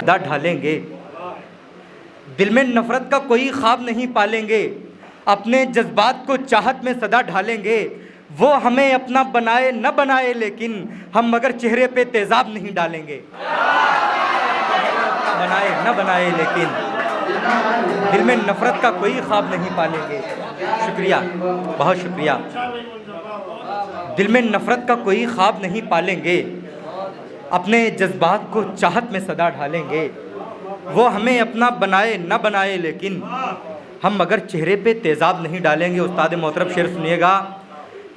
सदा ढालेंगे। दिल में नफ़रत का कोई ख्वाब नहीं पालेंगे, अपने जज्बात को चाहत में सदा ढालेंगे। वो हमें अपना बनाए न बनाए, लेकिन हम मगर चेहरे पे तेज़ाब नहीं डालेंगे। बनाए न बनाए, लेकिन दिल में नफ़रत का कोई ख्वाब नहीं पालेंगे। शुक्रिया, बहुत शुक्रिया। दिल में नफ़रत का कोई ख्वाब नहीं पालेंगे, अपने जज्बात को चाहत में सदा ढालेंगे। वो हमें अपना बनाए न बनाए, लेकिन हम मगर चेहरे पे तेज़ाब नहीं डालेंगे। उस्ताद मोहतरम शेर सुनिएगा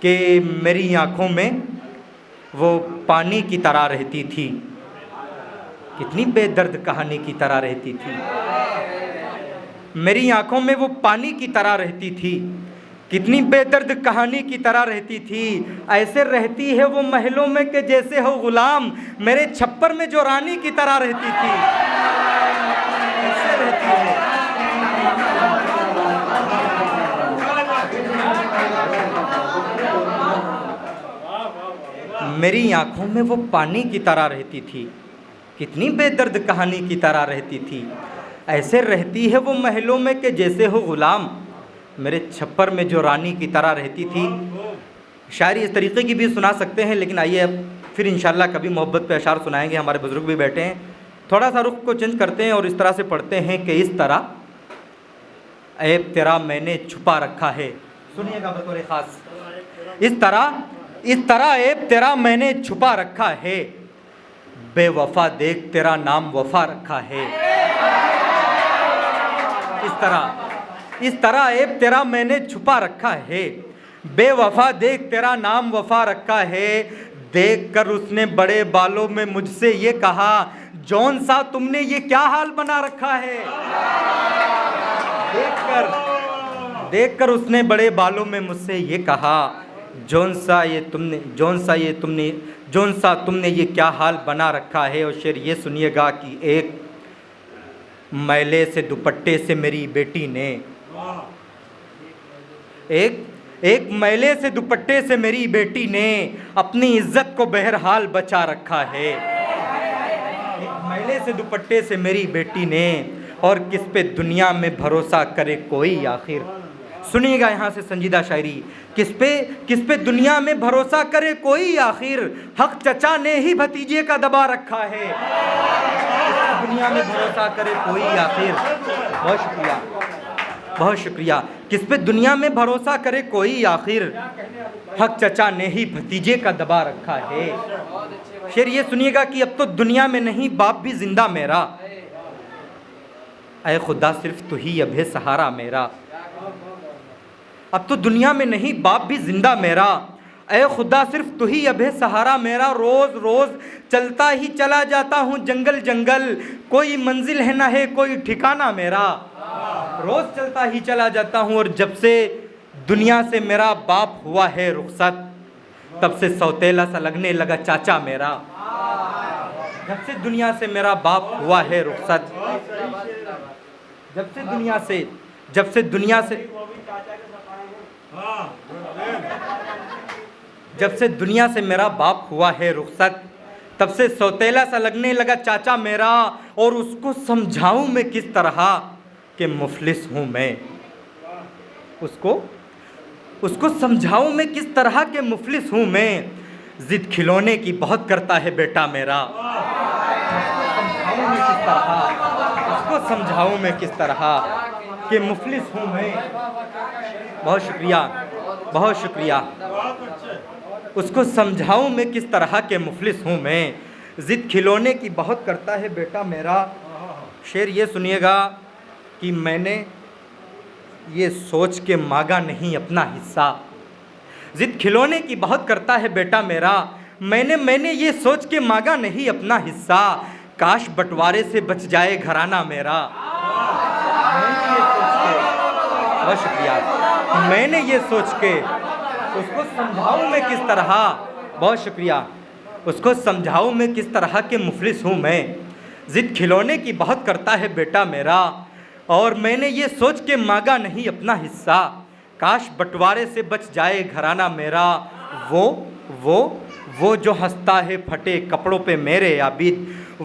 कि मेरी आँखों में वो पानी की तरह रहती थी, कितनी बेदर्द कहानी की तरह रहती थी। मेरी आँखों में वो पानी की तरह रहती थी, कितनी बेदर्द कहानी की तरह रहती थी। ऐसे रहती है वो महलों में कि जैसे हो गुलाम, मेरे छप्पर में जो रानी की तरह रहती थी। ऐसे रहती है। मेरी आँखों में वो पानी की तरह रहती थी, कितनी बेदर्द कहानी की तरह रहती थी। ऐसे रहती है वो महलों में कि जैसे हो गुलाम, मेरे छप्पर में जो रानी की तरह रहती थी। शायरी इस तरीक़े की भी सुना सकते हैं, लेकिन आइए अब फिर इंशाल्लाह कभी मोहब्बत पे अशार सुनाएंगे। हमारे बुज़ुर्ग भी बैठे हैं, थोड़ा सा रुख को चेंज करते हैं और इस तरह से पढ़ते हैं कि इस तरह ऐब तेरा मैंने छुपा रखा है। सुनिएगा बतौर ख़ास, इस तरह ऐब तेरा मैंने छुपा रखा है, बेवफा देख तेरा नाम वफा रखा है। इस तरह ऐब तेरा मैंने छुपा रखा है, बेवफा देख तेरा नाम वफा रखा है। देख कर उसने बड़े बालों में मुझसे ये कहा, जौन सा तुमने ये क्या हाल बना रखा है। देख कर उसने बड़े बालों में मुझसे ये कहा, जौन सा तुमने ये क्या हाल बना रखा है। और शेर ये सुनिएगा कि एक मैले से दुपट्टे से मेरी बेटी ने, एक मैले से दुपट्टे से मेरी बेटी ने अपनी इज्जत को बहरहाल बचा रखा है। एक मैले से दुपट्टे से मेरी बेटी ने, और किस पे दुनिया में भरोसा करे कोई आखिर। सुनिएगा यहाँ से संजीदा शायरी, किस पे दुनिया में भरोसा करे कोई आखिर, हक चचा ने ही भतीजे का दबा रखा है। दुनिया में भरोसा करे कोई आखिर। बहुत शुक्रिया, बहुत शुक्रिया। किस पे दुनिया में भरोसा करे कोई आखिर, हक चचा ने ही भतीजे का दबा रखा है। शेर ये सुनिएगा कि अब तो दुनिया में नहीं बाप भी जिंदा मेरा, ऐ खुदा सिर्फ तू ही अब है सहारा मेरा। अब तो दुनिया में नहीं बाप भी जिंदा मेरा, ऐ खुदा सिर्फ तू ही अब है सहारा मेरा। रोज़ रोज़ चलता ही चला जाता हूँ जंगल जंगल, कोई मंजिल है ना है कोई ठिकाना मेरा। रोज़ चलता ही चला जाता हूँ, और जब से दुनिया से मेरा बाप हुआ है रुखसत, तब से सौतेला सा लगने लगा चाचा मेरा। जब से दुनिया से मेरा बाप हुआ है रुखसत, जब से दुनिया से मेरा बाप हुआ है रुखसत, तब से सौतेला सा लगने लगा चाचा मेरा। और उसको समझाऊं मैं किस तरह कि मुफलिस हूँ मैं, उसको समझाऊं मैं किस तरह के मुफलिस हूँ मैं। जिद खिलौने की बहुत करता है बेटा मेरा, उसको समझाऊं मैं किस तरह कि मुफलिस हूँ मैं। बहुत शुक्रिया, बहुत शुक्रिया। उसको समझाऊं मैं किस तरह के मुफलिस हूँ मैं, जिद खिलौने की बहुत करता है बेटा मेरा। शेर ये सुनिएगा कि मैंने ये सोच के मांगा नहीं अपना हिस्सा, जिद खिलौने की बहुत करता है बेटा मेरा। मैंने ये सोच के मांगा नहीं अपना हिस्सा, काश बंटवारे से बच जाए घराना मेरा। बहुत शुक्रिया। मैंने ये सोच के उसको समझाऊं मैं किस तरह, बहुत शुक्रिया, उसको समझाऊं मैं किस तरह के मुफलिस हूँ मैं। जिद खिलौने की बहुत करता है बेटा मेरा, और मैंने ये सोच के मांगा नहीं अपना हिस्सा, काश बंटवारे से बच जाए घराना मेरा। वो जो हंसता है फटे कपड़ों पे मेरे आबिद,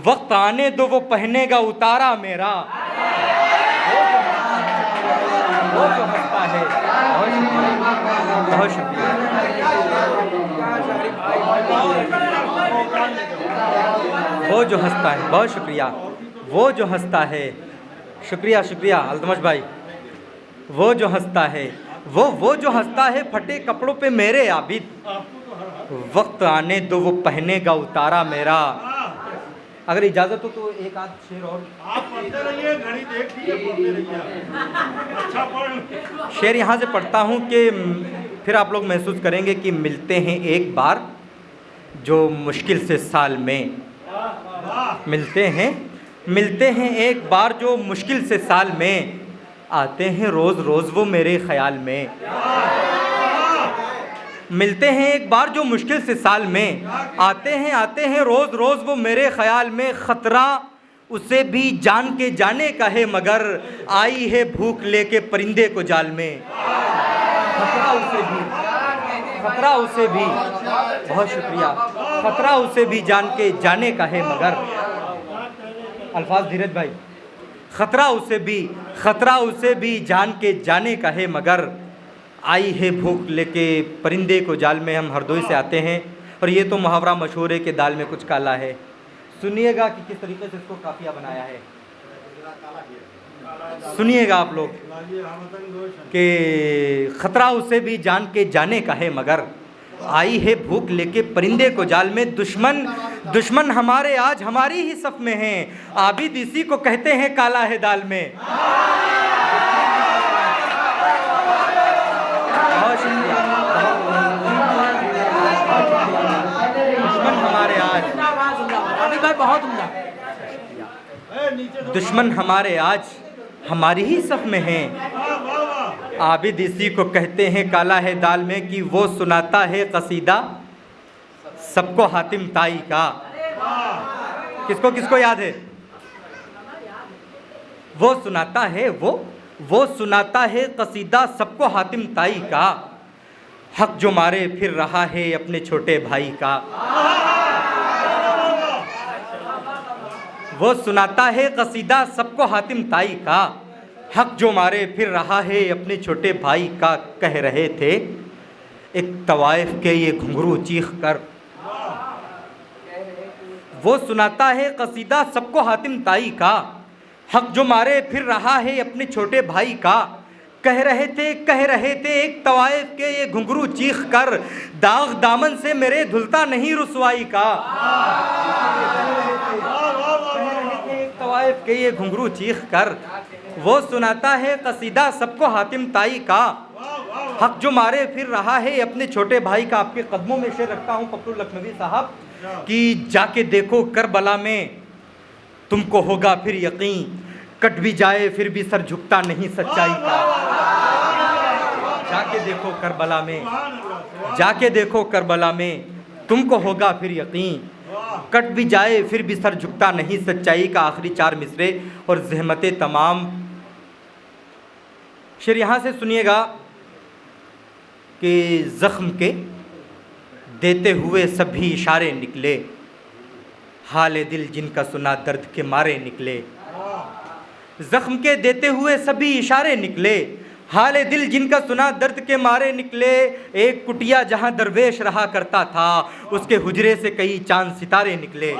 वक्त आने दो वो पहनेगा उतारा मेरा। वो जो हंसता है, बहुत शुक्रिया, वो जो हंसता है, बहुत शुक्रिया, वो जो हंसता है, शुक्रिया शुक्रिया अल्तमश भाई, वो जो हंसता है, वो जो हंसता है फटे कपड़ों पे मेरे आबिद, वक्त आने दो वो पहनेगा उतारा मेरा। अगर इजाजत हो तो एक आध शेर और आप पढ़ते रहिए, घड़ी देख लीजिए, पढ़ते रहिए, अच्छा पढ़। शेर यहाँ से पढ़ता हूँ कि फिर आप लोग महसूस करेंगे कि मिलते हैं एक बार जो मुश्किल से साल में, मिलते हैं एक बार जो मुश्किल से साल में, आते हैं रोज़ रोज़ वो मेरे ख्याल में। मिलते हैं एक बार जो मुश्किल से साल में, आते हैं रोज़ रोज़ वो मेरे ख्याल में। ख़तरा उसे भी जान के जाने का है मगर, आई है भूख लेके परिंदे को जाल में। खतरा उसे भी, बहुत शुक्रिया, खतरा उसे भी जान के जाने का है मगर, अल्फाज धीरज भाई, खतरा उसे भी जान के जाने का है मगर, आई है भूख लेके परिंदे को जाल में। हम हरदोई से आते हैं और ये तो मुहावरा मशहूर है कि दाल में कुछ काला है। सुनिएगा कि किस तरीके से इसको काफिया बनाया है, सुनिएगा आप लोग कि खतरा उसे भी जान के जाने का है मगर, आई है भूख लेके परिंदे को जाल में। दुश्मन हमारे आज हमारी ही सफ में हैं, आबिद इसी को कहते हैं काला है दाल में। दुश्मन हमारे आज हमारी ही सफ में हैं, आबिद इसी को कहते हैं काला है दाल में। कि वो सुनाता है कसीदा सबको हातिम ताई का। किसको किसको याद है? वो सुनाता है कसीदा सबको हातिम ताई का, हक जो मारे फिर रहा है अपने छोटे भाई का। वो सुनाता है कसीदा सबको हातिम ताई का, हक जो मारे फिर रहा है अपने छोटे भाई का। कह रहे थे एक तवाइफ के ये घुंघरू चीख कर। वो सुनाता है कसीदा सबको हातिम ताई का, हक जो मारे फिर रहा है अपने छोटे भाई का। कह रहे थे एक तवाइफ के ये घुंघरू चीख कर, दाग दामन से मेरे धुलता नहीं रुसवाई का। तवाइफ के ये घुंघरू चीख कर, वो सुनाता है कसीदा सबको हातिम ताई का, हक जो मारे फिर रहा है अपने छोटे भाई का। आपके कदमों में शेर रखता हूँ फखरुल लखनवी साहब कि जाके देखो करबला में तुमको होगा फिर यकीन, कट भी जाए फिर भी सर झुकता नहीं सच्चाई का। जाके देखो करबला में तुमको होगा फिर यकीन, कट भी जाए फिर भी सर झुकता नहीं सच्चाई का। आखिरी 4 मिसरे और ज़हमते तमाम। शेर यहाँ से सुनिएगा कि ज़ख्म के देते हुए सभी इशारे निकले, हाले दिल जिनका सुना दर्द के मारे निकले। ज़ख्म के देते हुए सभी इशारे निकले, हाले दिल जिनका सुना दर्द के मारे निकले। एक कुटिया जहाँ दरवेश रहा करता था, उसके हुजरे से कई चांद सितारे निकले।